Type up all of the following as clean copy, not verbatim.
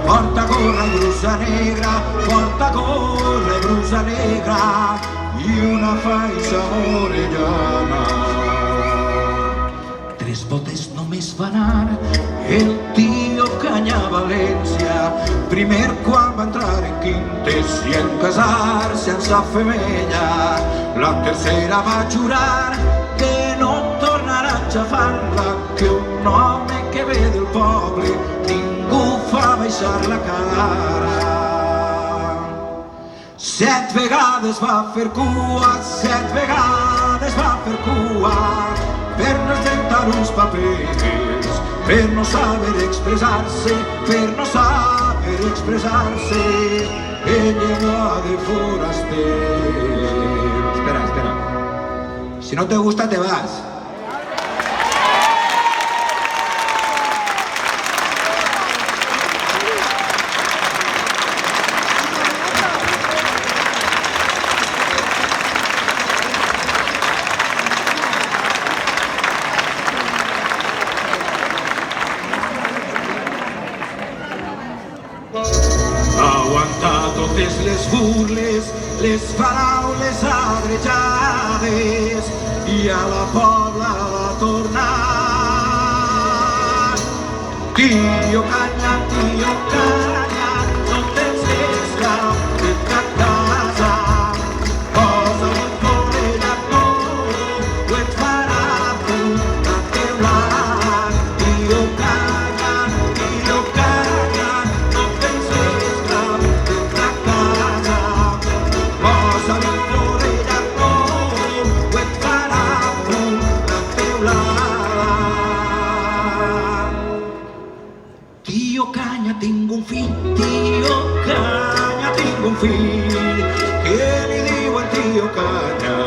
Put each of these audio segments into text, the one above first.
porta gorra i brusa negra, porta gorra i brusa negra i una faixa morellana. 3 voltes només va anar el tio Canya a València, primer quan va entrar en quintes i en casar-se amb sa femella. La tercera va jurar que no tornarà a xafar-la, que un home que ve del poble ningú fa baixar la cara. 7 vegades va fer cua, 7 vegades va fer cua, per no esdentar uns papers, per no saber expressar-se, per no saber expressar-se en llengua de foraster. Espera, espera. Si no te gusta, te vas. Aguantar totes les burles, les paraules adrejades i a la Pobla va tornar. Tio Canya, no tens l'esclau de ta casa, posa-li forella tot o et farà punt a teular. Tio Canya, no tens l'esclau de ta casa, posa-li forella tot o et farà punt a teular. Tio Canya, tinc un fill, tio Canya, tinc un fill, que li diuen tio Canya.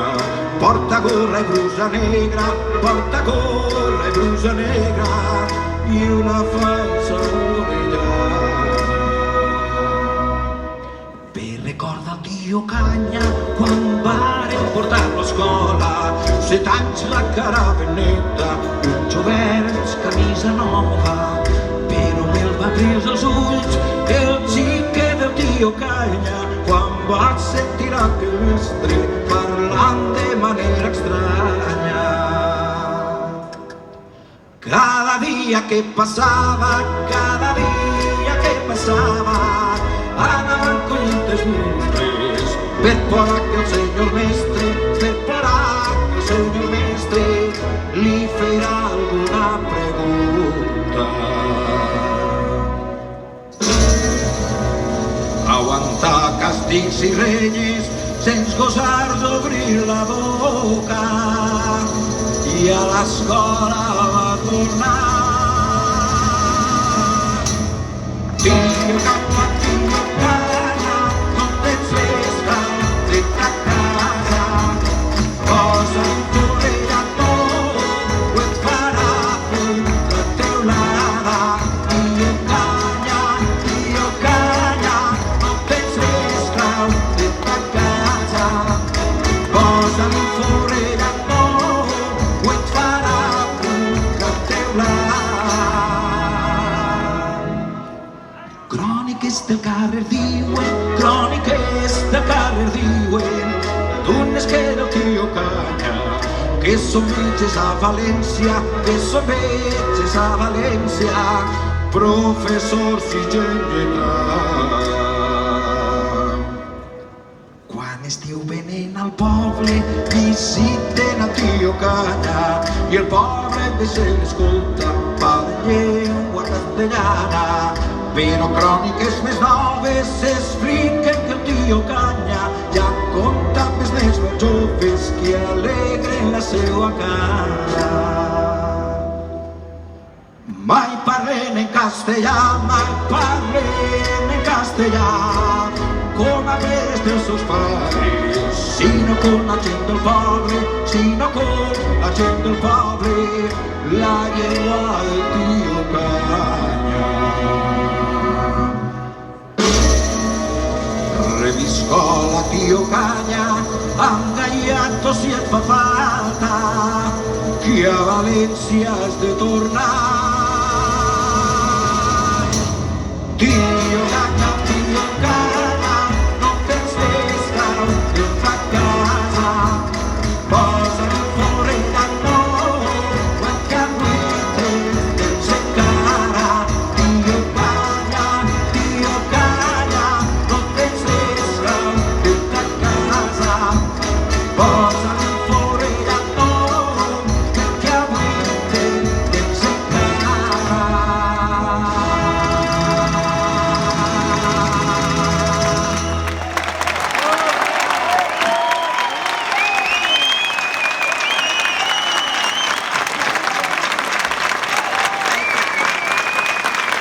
Porta gorra i brusa negra, porta gorra i brusa negra i una falsa orella. Per recorda el tio Canya quan varen portar-lo a escola, 7 anys la cara ben neta, un jovenç camisa nova, però me'l va obrir els ulls el xiquet del tio Canya quan va sentir aquell mestre parlant de manera estranya. Cada dia que passava, anaven collint muntres per por que el senyor mestre, per por que el senyor mestre li farà alguna pregunta. Aguantar càstigs i renyes sense gosar d'obrir la boca i a l'escola va tornar. Tio Canya, no tens l'esclau de ta casa, posa-li forella tot o et farà punt la teulada. Tio Canya, no tens l'esclau de ta casa, posa-li forella tot o et farà punt la teulada. Cròniques del carrer diuen, cròniques del carrer diuen, d'unes que era el tio Canya, que són metges a València, que són metges a València, professors i gent lletrat. Quan estiu venent al poble, visiten el tio Canya i el poble de se l'escolta, parla llengua castellana. Però cròniques més noves expliquen que el tio Canya ja conta més nens molt joves que alegren la seua cara. Mai parlen en castellà, com aquest dels seus pares, sinó com la gent del poble, la llengua del tio Canya. Reviscola, tio Canya, amb gaiato si et fa falta, que a València has de tornar. Tio io cagna